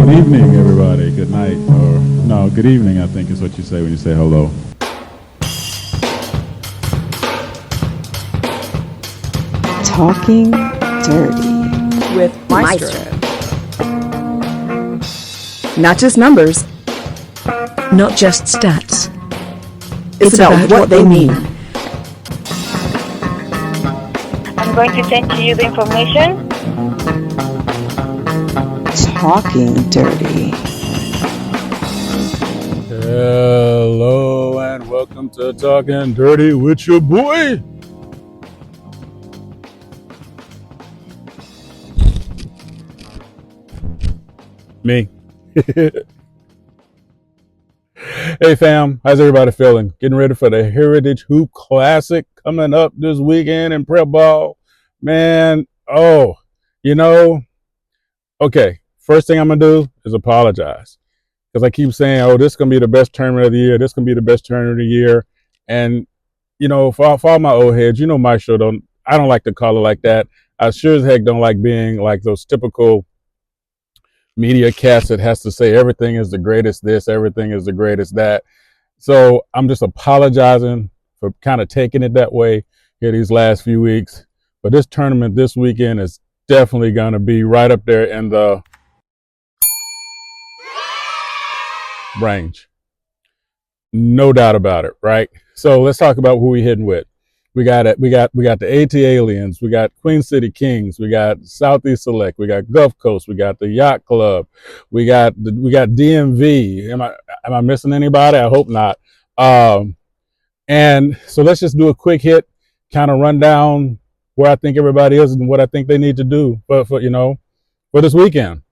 Good evening, everybody. Good night, or no, good evening, I think is what you say when you say hello. Talking Dirty with Maestro. Not just numbers, not just stats. it's about what they mean. I'm going to send to you the information. Talking Dirty. Hello, and welcome to Talking Dirty with your boy. Me. Hey fam, how's everybody feeling? Getting ready for the Heritage Hoop Classic coming up this weekend in prep ball. Man, okay, first thing I'm going to do is apologize. Because I keep saying, this is going to be the best tournament of the year. This is going to be the best tournament of the year. And, for all my old heads, Maestro, I don't like to call it like that. I sure as heck don't like being like those typical media cast that has to say everything is the greatest this, everything is the greatest that. So I'm just apologizing for kind of taking it that way here these last few weeks. But this tournament this weekend is definitely going to be right up there in the range. No doubt about it, right? So let's talk about who we hitting with. We got the AT Aliens, we got Queen City Kings, we got Southeast Select, we got Gulf Coast, we got the Yacht Club, we got DMV. Am I missing anybody? I hope not. And so let's just do a quick hit, kind of run down where I think everybody is and what I think they need to do for this weekend.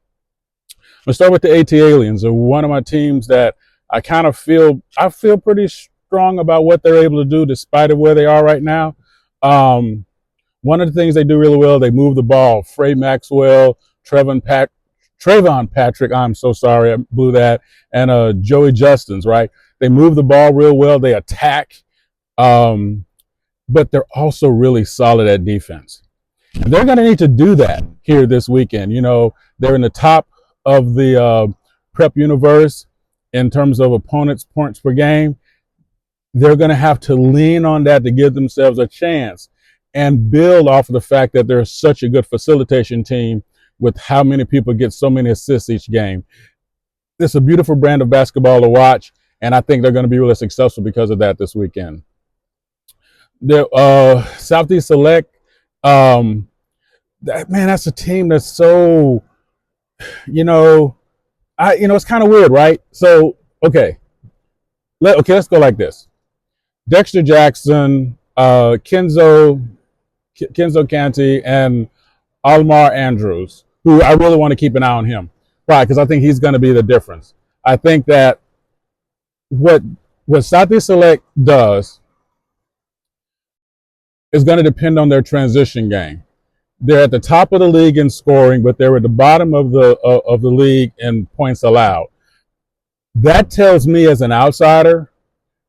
Let's start with the AT Aliens. They're one of my teams that I feel pretty strong about what they're able to do despite of where they are right now. One of the things they do really well, they move the ball. Frey Maxwell, Trayvon Patrick, I'm so sorry, I blew that, and Joey Justins, right? They move the ball real well. They attack, but they're also really solid at defense. And they're going to need to do that here this weekend. They're in the top of the prep universe in terms of opponents' points per game. They're going to have to lean on that to give themselves a chance and build off of the fact that they're such a good facilitation team with how many people get so many assists each game. It's a beautiful brand of basketball to watch, and I think they're going to be really successful because of that this weekend. The Southeast Select, that's a team that's so, it's kind of weird, right? So, let's go like this. Dexter Jackson, Kenzo Canty, and Almar Andrews, who I really want to keep an eye on him. Right, because I think he's going to be the difference. I think that what Southeast Select does is going to depend on their transition game. They're at the top of the league in scoring, but they're at the bottom of the league in points allowed. That tells me as an outsider,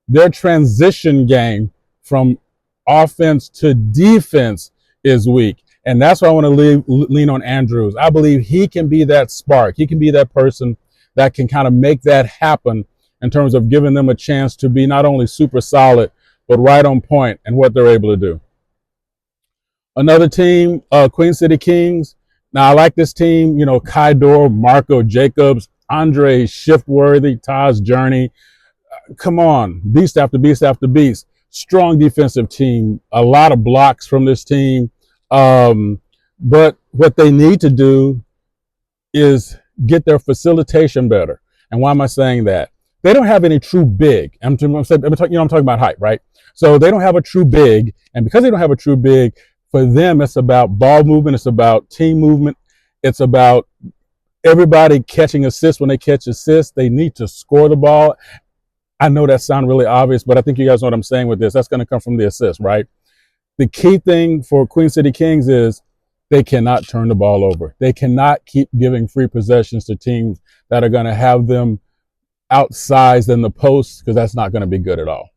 their transition game from offense to defense is weak. And that's why I want to lean on Andrews. I believe he can be that spark. He can be that person that can kind of make that happen in terms of giving them a chance to be not only super solid, but right on point in what they're able to do. Another team, Queen City Kings. Now, I like this team, Kai Dor, Marco Jacobs, Andre Shiftworthy, Taj Journey. Come on, beast after beast after beast. Strong defensive team, a lot of blocks from this team. But what they need to do is get their facilitation better. And why am I saying that? They don't have any true big. I'm talking about height, right? So they don't have a true big. And because they don't have a true big, for them, it's about ball movement. It's about team movement. It's about everybody catching assists. When they catch assists, they need to score the ball. I know that sounds really obvious, but I think you guys know what I'm saying with this. That's going to come from the assist, right? The key thing for Queen City Kings is they cannot turn the ball over. They cannot keep giving free possessions to teams that are going to have them outsized in the post, because that's not going to be good at all.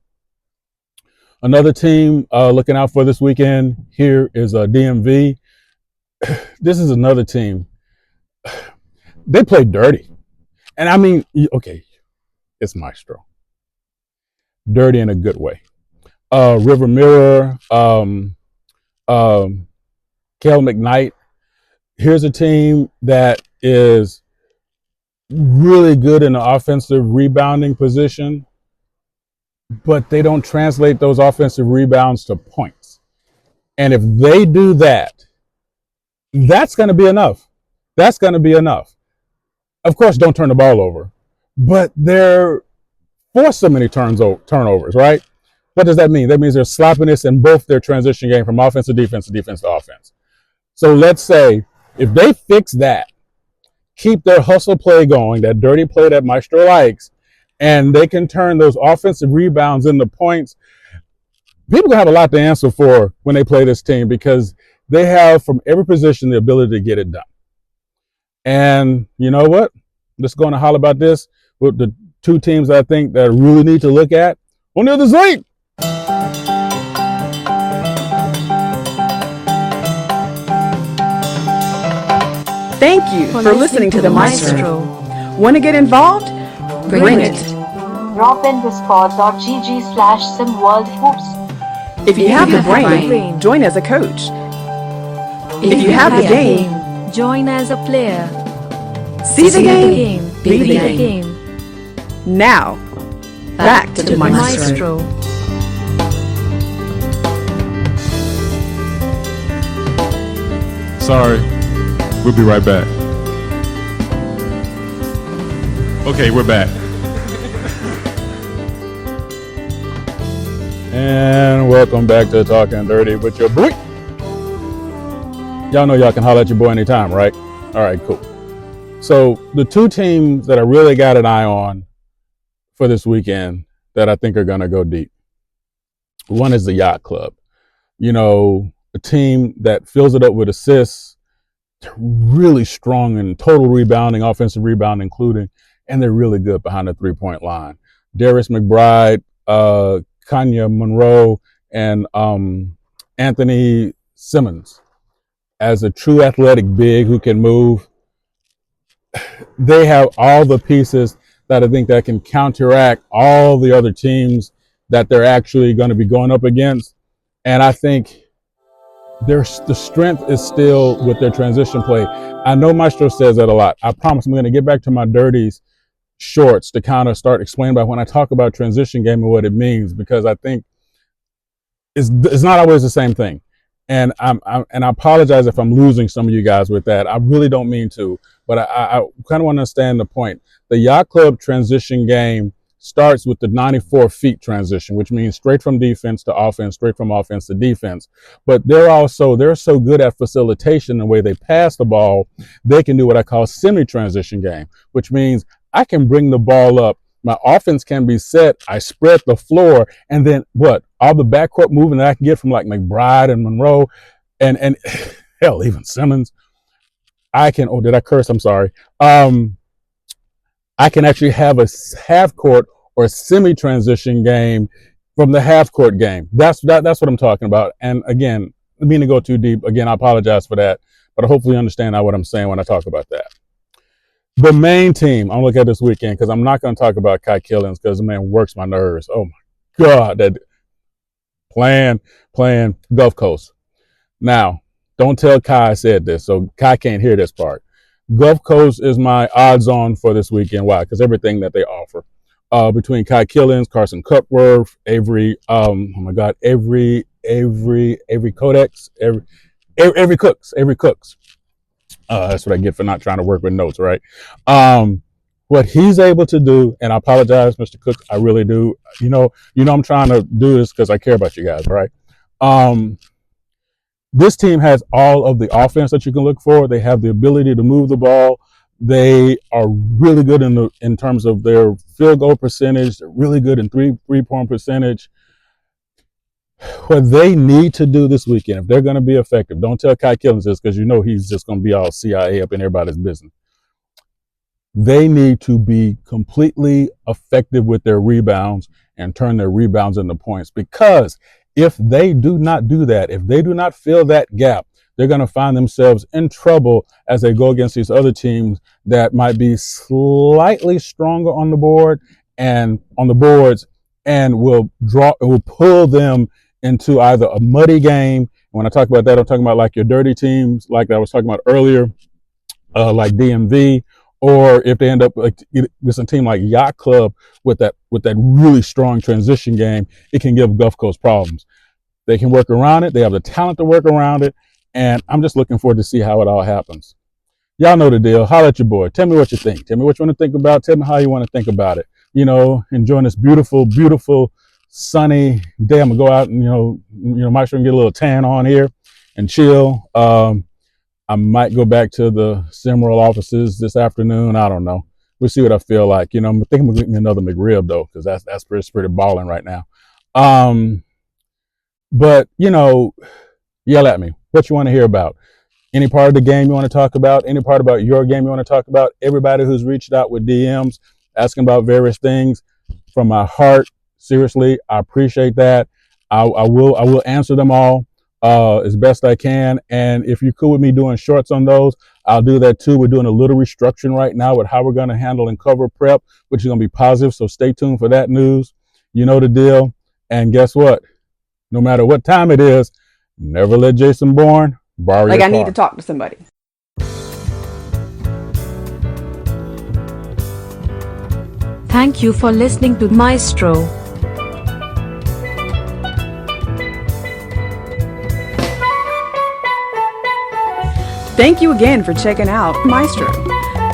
Another team looking out for this weekend here is DMV. This is another team. They play dirty. And I mean, okay, it's Maestro. Durty in a good way. River Mirror, Kel McKnight. Here's a team that is really good in the offensive rebounding position, but they don't translate those offensive rebounds to points. And if they do that, that's going to be enough. That's going to be enough. Of course, don't turn the ball over, but they're forced so many turnovers, right? What does that mean? That means there's sloppiness in both their transition game from offense to defense to defense to offense. So let's say if they fix that, keep their hustle play going, that dirty play that Maestro likes, and they can turn those offensive rebounds into points, people gonna have a lot to answer for when they play this team because they have from every position the ability to get it done. And you know what? Let's go on and holler about this with the two teams I think that I really need to look at on the other side. Thank you for listening to the Maestro. Want to get involved? Bring it. Drop in discord.gg/SimWorld Hoops. If you have the brain, join as a coach. If you have the game, join as a player. see the game, be the game. game. Now, back to the Maestro. Sorry, we'll be right back. Okay, we're back. And welcome back to Talkin' Dirty with your boy. Y'all know y'all can holler at your boy anytime, right? All right, cool. So the two teams that I really got an eye on for this weekend that I think are going to go deep. One is the Yacht Club. You know, a team that fills it up with assists. They're really strong in total rebounding, offensive rebound including, and they're really good behind the three-point line. Darius McBride, Kanya Monroe, and Anthony Simmons as a true athletic big who can move. They have all the pieces that I think that can counteract all the other teams that they're actually going to be going up against. And I think the strength is still with their transition play. I know Maestro says that a lot. I promise I'm going to get back to my dirties shorts to kind of start explaining about when I talk about transition game and what it means, because I think it's not always the same thing. And I apologize if I'm losing some of you guys with that. I really don't mean to, but I kind of want to understand the point. The Yacht Club transition game starts with the 94 feet transition, which means straight from defense to offense, straight from offense to defense. But they're so good at facilitation, the way they pass the ball, they can do what I call semi-transition game, which means I can bring the ball up. My offense can be set. I spread the floor, and then what? All the backcourt movement that I can get from like McBride and Monroe, and hell, even Simmons. I can. Oh, did I curse? I'm sorry. I can actually have a half court or a semi-transition game from the half court game. That's what I'm talking about. And again, I mean to go too deep. Again, I apologize for that, but I hopefully understand what I'm saying when I talk about that. The main team I'm looking at this weekend, because I'm not going to talk about Kai Killens because the man works my nerves. Oh my God, that playing Gulf Coast. Now, don't tell Kai I said this, so Kai can't hear this part. Gulf Coast is my odds on for this weekend. Why? Because everything that they offer. Between Kai Killens, Carson Cupworth, Avery Codex, Avery Cooks. That's what I get for not trying to work with notes, right? What he's able to do, and I apologize, Mr. Cook, I really do. You know, I'm trying to do this because I care about you guys, right? This team has all of the offense that you can look for. They have the ability to move the ball. They are really good in terms of their field goal percentage. They're really good in three-point percentage. What they need to do this weekend, if they're going to be effective, don't tell Kai Killens this because you know he's just going to be all CIA up in everybody's business. They need to be completely effective with their rebounds and turn their rebounds into points, because if they do not do that, if they do not fill that gap, they're going to find themselves in trouble as they go against these other teams that might be slightly stronger on the board and on the boards, and will pull them into either a muddy game. When I talk about that, I'm talking about like your dirty teams, like I was talking about earlier, like DMV, or if they end up like with a team like Yacht Club with that really strong transition game, it can give Gulf Coast problems. They can work around it. They have the talent to work around it, and I'm just looking forward to see how it all happens. Y'all know the deal. Holler at your boy. Tell me what you think. Tell me what you want to think about. Tell me how you want to think about it. You know, enjoying this beautiful, beautiful, sunny day. I'm gonna go out and Maestro and get a little tan on here and chill. I might go back to the SimWorld offices this afternoon. I don't know. We'll see what I feel like. You know, I'm thinking I'm gonna get me another McRib though, because that's pretty balling right now. But yell at me. What you want to hear about? Any part of the game you want to talk about? Any part about your game you want to talk about? Everybody who's reached out with DMs asking about various things, from my heart, seriously, I appreciate that. I will answer them all as best I can. And if you're cool with me doing shorts on those, I'll do that too. We're doing a little restructuring right now with how we're going to handle and cover prep, which is going to be positive. So stay tuned for that news. You know the deal. And guess what? No matter what time it is, never let Jason Bourne borrow your car. I need to talk to somebody. Thank you for listening to Maestro. Thank you again for checking out Maestro.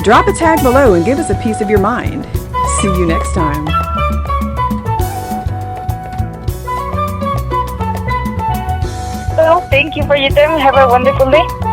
Drop a tag below and give us a piece of your mind. See you next time. Well, thank you for your time. Have a wonderful day.